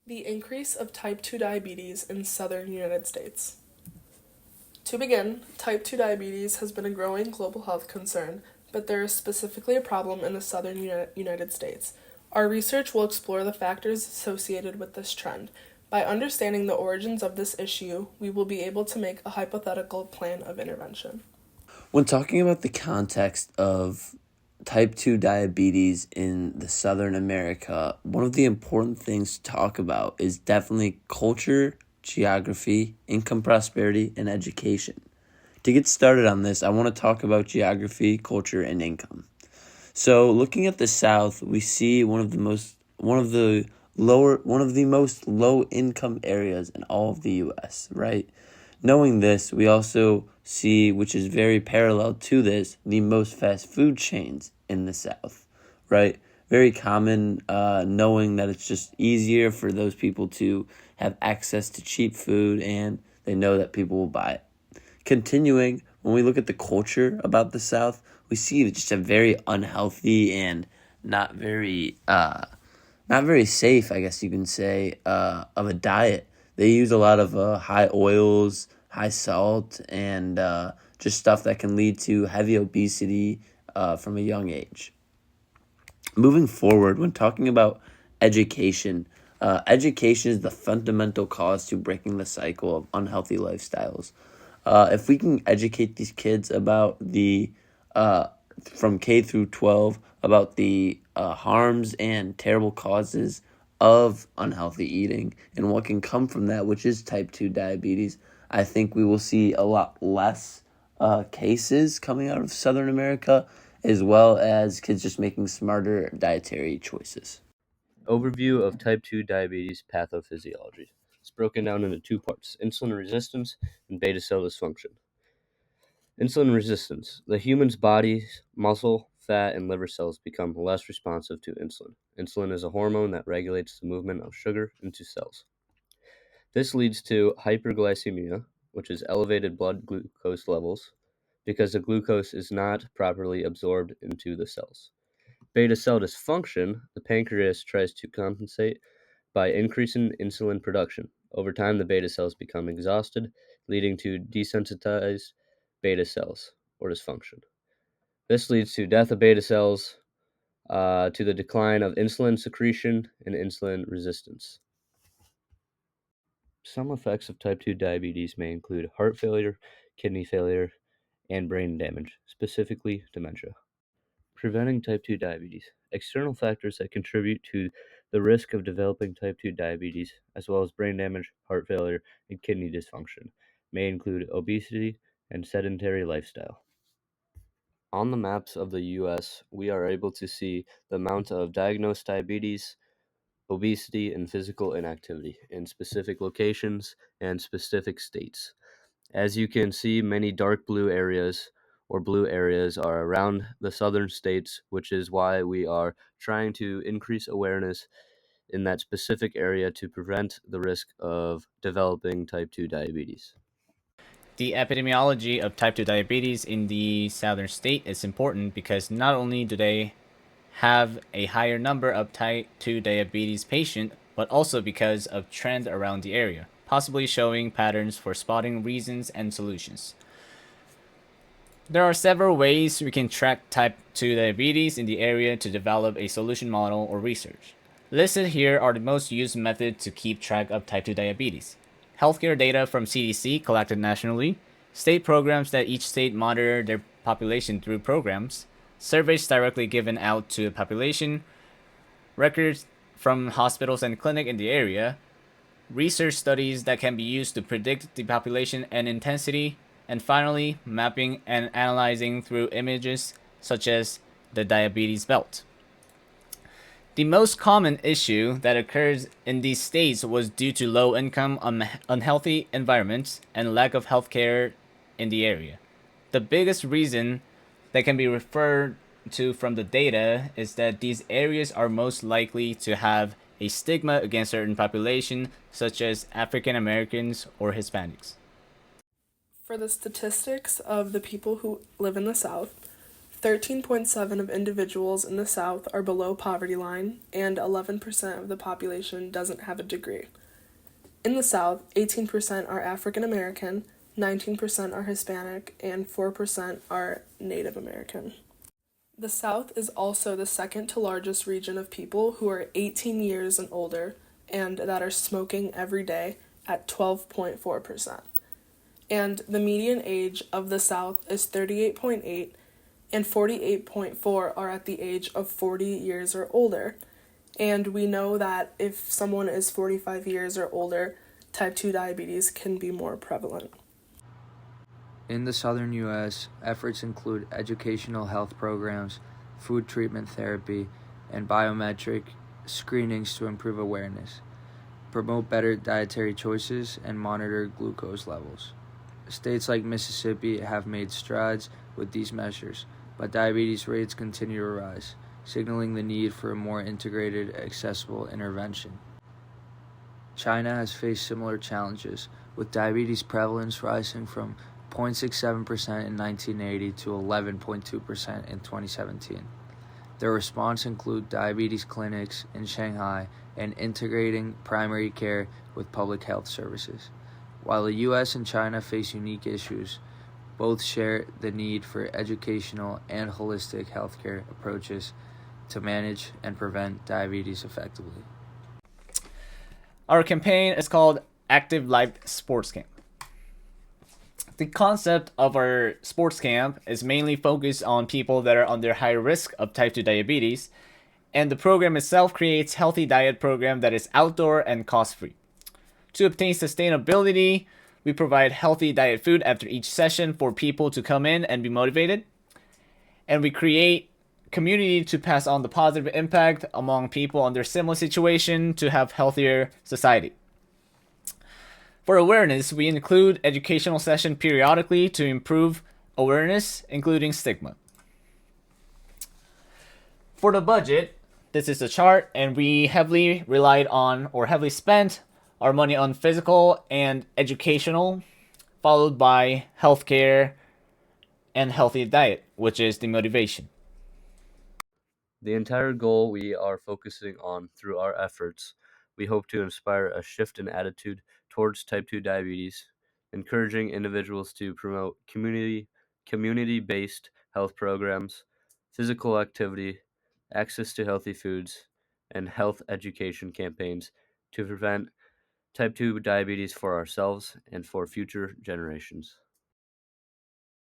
The increase of type 2 diabetes in southern United States. To begin, type 2 diabetes has been a growing global health concern, but there is specifically a problem in the southern United States. Our research will explore the factors associated with this trend. By understanding the origins of this issue, we will be able to make a hypothetical plan of intervention. When talking about the context of type 2 diabetes in the Southern America, one of the important things to talk about is definitely culture, geography, income prosperity, and education. To get started on this, I want to talk about geography, culture, and income. So, looking at the South, we see one of the most low income areas in all of the US, right? Knowing this, we also see, which is very parallel to this, the most fast food chains in the South, right? Very common, knowing that it's just easier for those people to have access to cheap food and they know that people will buy it. Continuing, when we look at the culture about the South, we see just a very unhealthy and not very safe, I guess you can say, of a diet. They use a lot of high oils, high salt, and just stuff that can lead to heavy obesity from a young age. Moving forward, when talking about education, education is the fundamental cause to breaking the cycle of unhealthy lifestyles. If we can educate these kids about uh, from K through 12, about the harms and terrible causes of unhealthy eating and what can come from that, which is type 2 diabetes, I think we will see a lot less cases coming out of Southern America, as well as kids just making smarter dietary choices. Overview of type 2 diabetes pathophysiology. It's broken down into two parts: insulin resistance and beta cell dysfunction. Insulin resistance. The human's body's muscle, fat, and liver cells become less responsive to insulin. Insulin is a hormone that regulates the movement of sugar into cells. This leads to hyperglycemia, which is elevated blood glucose levels, because the glucose is not properly absorbed into the cells. Beta cell dysfunction. The pancreas tries to compensate by increasing insulin production. Over time, the beta cells become exhausted, leading to desensitized beta cells or dysfunction. This leads to death of beta cells, to the decline of insulin secretion and insulin resistance. Some effects of type 2 diabetes may include heart failure, kidney failure, and brain damage, specifically dementia. Preventing type 2 diabetes. External factors that contribute to the risk of developing type 2 diabetes, as well as brain damage, heart failure, and kidney dysfunction, may include obesity and sedentary lifestyle. On the maps of the US, we are able to see the amount of diagnosed diabetes, obesity, and physical inactivity in specific locations and specific states. As you can see, many dark blue areas or blue areas are around the southern states, which is why we are trying to increase awareness in that specific area to prevent the risk of developing type 2 diabetes. The epidemiology of type 2 diabetes in the southern state is important because not only do they have a higher number of type 2 diabetes patients, but also because of trend around the area, possibly showing patterns for spotting reasons and solutions. There are several ways we can track type 2 diabetes in the area to develop a solution model or research. Listed here are the most used methods to keep track of type 2 diabetes. Healthcare data from CDC collected nationally, state programs that each state monitor their population through programs, surveys directly given out to the population, records from hospitals and clinics in the area, research studies that can be used to predict the population and intensity, and finally, mapping and analyzing through images such as the diabetes belt. The most common issue that occurs in these states was due to low income, unhealthy environments, and lack of healthcare in the area. The biggest reason that can be referred to from the data is that these areas are most likely to have a stigma against certain population, such as African Americans or Hispanics. For the statistics of the people who live in the South, 13.7 of individuals in the South are below poverty line, and 11% of the population doesn't have a degree. In the South, 18% are African American, 19% are Hispanic, and 4% are Native American. The South is also the second to largest region of people who are 18 years and older and that are smoking every day at 12.4%. And the median age of the South is 38.8, and 48.4 are at the age of 40 years or older. And we know that if someone is 45 years or older, type 2 diabetes can be more prevalent. In the southern U.S., efforts include educational health programs, food treatment therapy, and biometric screenings to improve awareness, promote better dietary choices, and monitor glucose levels. States like Mississippi have made strides with these measures, but diabetes rates continue to rise, signaling the need for a more integrated, accessible intervention. China has faced similar challenges, with diabetes prevalence rising from 0.67% in 1980 to 11.2% in 2017. Their response include diabetes clinics in Shanghai and integrating primary care with public health services. While the US and China face unique issues, both share the need for educational and holistic healthcare approaches to manage and prevent diabetes effectively. Our campaign is called Active Life Sports Camp. The concept of our sports camp is mainly focused on people that are under high risk of type 2 diabetes, and the program itself creates healthy diet program that is outdoor and cost-free. To obtain sustainability, we provide healthy diet food after each session for people to come in and be motivated, and we create community to pass on the positive impact among people under similar situation to have healthier society. For awareness, we include educational sessions periodically to improve awareness, including stigma. For the budget, this is a chart, and we heavily relied on or heavily spent our money on physical and educational, followed by healthcare and healthy diet, which is the motivation. The entire goal we are focusing on through our efforts, we hope to inspire a shift in attitude towards type 2 diabetes, encouraging individuals to promote community-based health programs, physical activity, access to healthy foods, and health education campaigns to prevent type 2 diabetes for ourselves and for future generations.